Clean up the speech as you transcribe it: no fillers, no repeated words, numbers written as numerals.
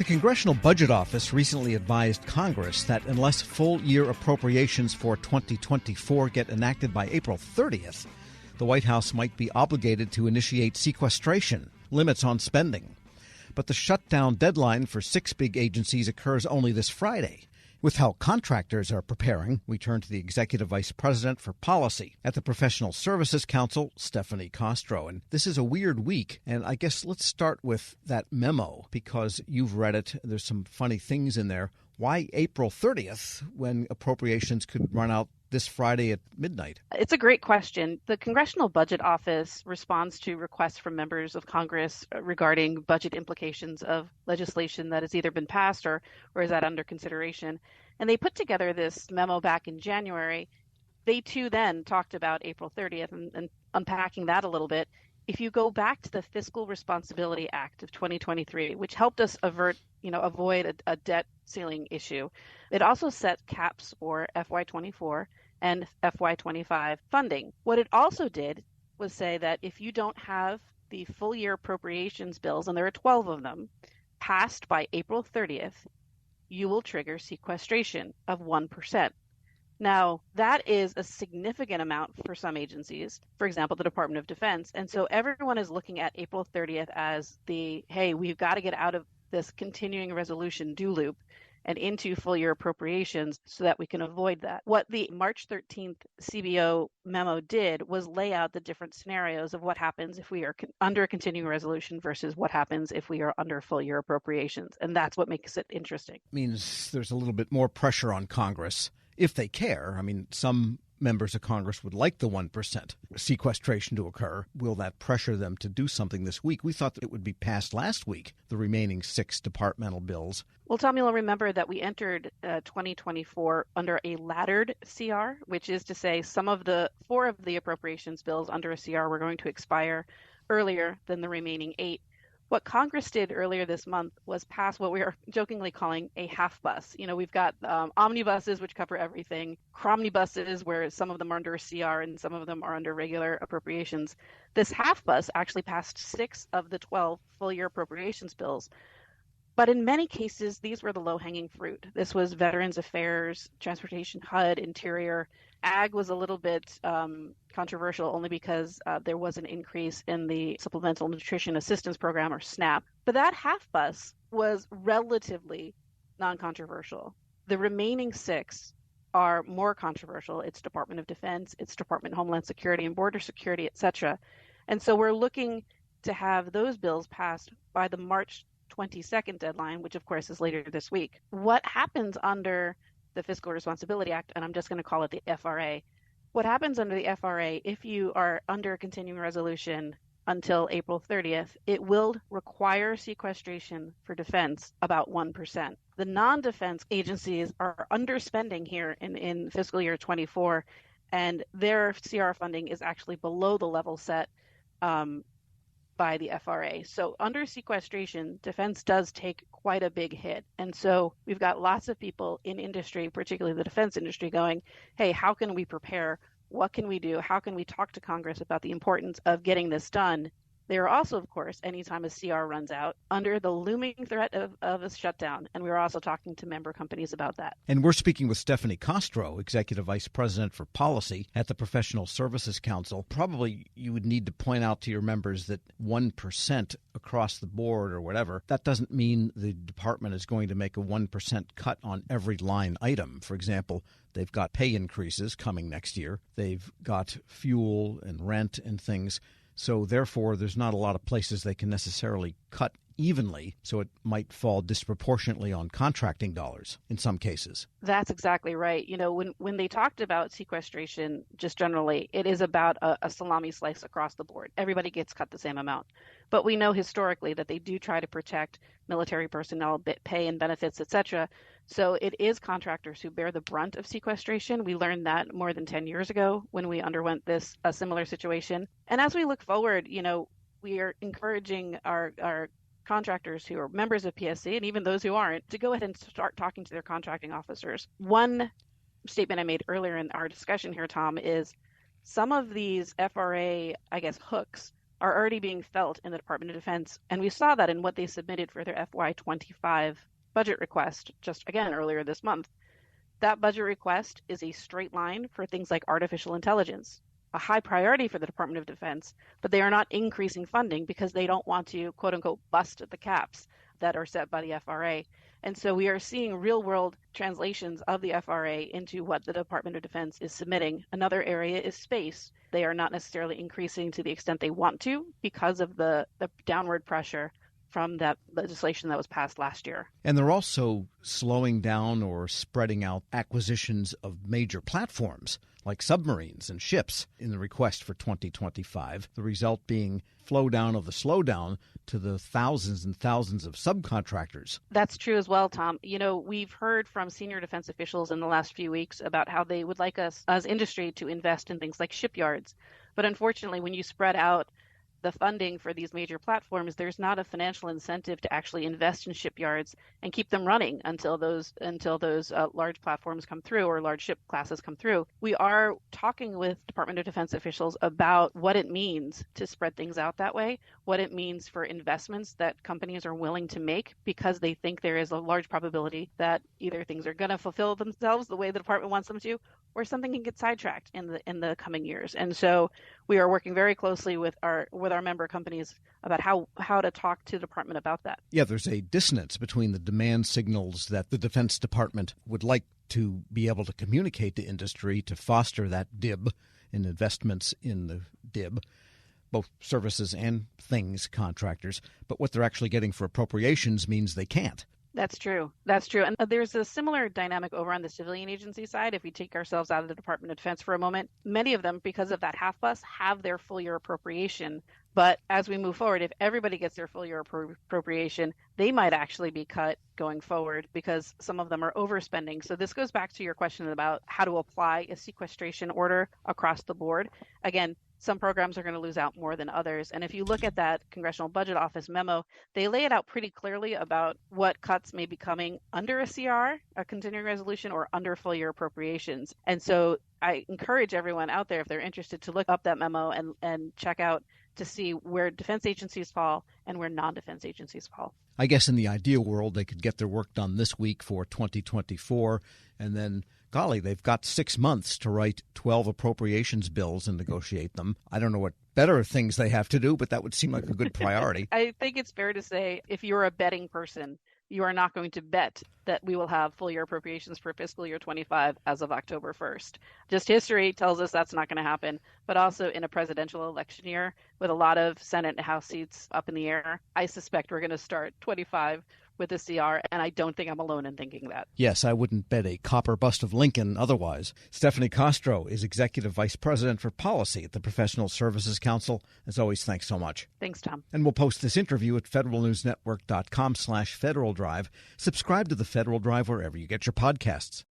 The Congressional Budget Office recently advised Congress that unless full-year appropriations for 2024 get enacted by April 30th, the White House might be obligated to initiate sequestration, limits on spending. But the shutdown deadline for 6 big agencies occurs only this Friday. With how contractors are preparing, we turn to the Executive Vice President for Policy at the Professional Services Council, Stephanie Kostro. And this is a weird week, and I guess let's start with that memo, because you've read it. There's some funny things in there. Why April 30th when appropriations could run out this Friday at midnight? It's a great question. The Congressional Budget Office responds to requests from members of Congress regarding budget implications of legislation that has either been passed or is that under consideration. And they put together this memo back in January. They too then talked about April 30th and unpacking that a little bit. If you go back to the Fiscal Responsibility Act of 2023, which helped us avoid a debt ceiling issue, it also set caps for FY24 and FY25 funding. What it also did was say that if you don't have the full year appropriations bills, and there are 12 of them, passed by April 30th, you will trigger sequestration of 1%. Now, that is a significant amount for some agencies, for example, the Department of Defense. And so everyone is looking at April 30th as hey, we've got to get out of this continuing resolution do loop and into full year appropriations so that we can avoid that. What the March 13th CBO memo did was lay out the different scenarios of what happens if we are under a continuing resolution versus what happens if we are under full year appropriations. And that's what makes it interesting. It means there's a little bit more pressure on Congress if they care. I mean, some members of Congress would like the 1% sequestration to occur. Will that pressure them to do something this week? We thought that it would be passed last week, the remaining 6 departmental bills. Well, Tom, you'll remember that we entered 2024 under a laddered CR, which is to say 4 of the appropriations bills under a CR were going to expire earlier than the remaining 8. What Congress did earlier this month was pass what we are jokingly calling a half bus. We've got omnibuses, which cover everything, cromnibuses, where some of them are under a CR and some of them are under regular appropriations. This half bus actually passed 6 of the 12 full year appropriations bills. But in many cases, these were the low-hanging fruit. This was Veterans Affairs, Transportation, HUD, Interior. Ag was a little bit controversial only because there was an increase in the Supplemental Nutrition Assistance Program, or SNAP. But that half bus was relatively non-controversial. The remaining 6 are more controversial. It's Department of Defense, it's Department of Homeland Security and Border Security, et cetera. And so we're looking to have those bills passed by the March 22nd deadline, which of course is later this week. What happens under the Fiscal Responsibility Act, and I'm just going to call it the FRA, what happens under the FRA, if you are under a continuing resolution until April 30th, it will require sequestration for defense about 1%. The non-defense agencies are underspending here in fiscal year 24, and their CR funding is actually below the level set by the FRA. So under sequestration, defense does take quite a big hit. And so we've got lots of people in industry, particularly the defense industry, going, hey, how can we prepare? What can we do? How can we talk to Congress about the importance of getting this done? They are also, of course, anytime a CR runs out, under the looming threat of a shutdown. And we were also talking to member companies about that. And we're speaking with Stephanie Kostro, Executive Vice President for Policy at the Professional Services Council. Probably you would need to point out to your members that 1% across the board or whatever, that doesn't mean the department is going to make a 1% cut on every line item. For example, they've got pay increases coming next year. They've got fuel and rent and things. So therefore, there's not a lot of places they can necessarily cut evenly, so it might fall disproportionately on contracting dollars in some cases. That's exactly right. When they talked about sequestration, just generally, it is about a salami slice across the board. Everybody gets cut the same amount. But we know historically that they do try to protect military personnel, pay and benefits, et cetera. So it is contractors who bear the brunt of sequestration. We learned that more than 10 years ago when we underwent a similar situation. And as we look forward, we are encouraging our contractors who are members of PSC, and even those who aren't, to go ahead and start talking to their contracting officers. One statement I made earlier in our discussion here, Tom, is some of these FRA, hooks are already being felt in the Department of Defense. And we saw that in what they submitted for their FY25 budget request just again earlier this month. That budget request is a straight line for things like artificial intelligence, a high priority for the Department of Defense, but they are not increasing funding because they don't want to, quote unquote, bust the caps that are set by the FRA. And so we are seeing real world translations of the FRA into what the Department of Defense is submitting. Another area is space. They are not necessarily increasing to the extent they want to because of the downward pressure from that legislation that was passed last year. And they're also slowing down or spreading out acquisitions of major platforms like submarines and ships in the request for 2025, the result being flow down of the slowdown to the thousands and thousands of subcontractors. That's true as well, Tom. You know, we've heard from senior defense officials in the last few weeks about how they would like us as industry to invest in things like shipyards. But unfortunately, when you spread out the funding for these major platforms, there's not a financial incentive to actually invest in shipyards and keep them running until those large platforms come through or large ship classes come through. We are talking with Department of Defense officials about what it means to spread things out that way, what it means for investments that companies are willing to make because they think there is a large probability that either things are going to fulfill themselves the way the department wants them to, or something can get sidetracked in the coming years. And so we are working very closely with our member companies about how to talk to the department about that. Yeah, there's a dissonance between the demand signals that the Defense Department would like to be able to communicate to industry to foster that DIB in investments in the DIB, both services and things contractors. But what they're actually getting for appropriations means they can't. That's true. That's true. And there's a similar dynamic over on the civilian agency side. If we take ourselves out of the Department of Defense for a moment, many of them, because of that half bus, have their full year appropriation. But as we move forward, if everybody gets their full year appropriation, they might actually be cut going forward because some of them are overspending. So this goes back to your question about how to apply a sequestration order across the board. Again, some programs are going to lose out more than others. And if you look at that Congressional Budget Office memo, they lay it out pretty clearly about what cuts may be coming under a CR, a continuing resolution, or under full year appropriations. And so I encourage everyone out there, if they're interested, to look up that memo and check out to see where defense agencies fall and where non-defense agencies fall. I guess in the ideal world, they could get their work done this week for 2024, and then, golly, they've got 6 months to write 12 appropriations bills and negotiate them. I don't know what better things they have to do, but that would seem like a good priority. I think it's fair to say if you're a betting person, you are not going to bet that we will have full year appropriations for fiscal year 25 as of October 1st. Just history tells us that's not going to happen, but also in a presidential election year with a lot of Senate and House seats up in the air, I suspect we're going to start 25 with a CR, and I don't think I'm alone in thinking that. Yes, I wouldn't bet a copper bust of Lincoln otherwise. Stephanie Kostro is Executive Vice President for Policy at the Professional Services Council. As always, thanks so much. Thanks, Tom. And we'll post this interview at federalnewsnetwork.com/Federal Drive. Subscribe to the Federal Drive wherever you get your podcasts.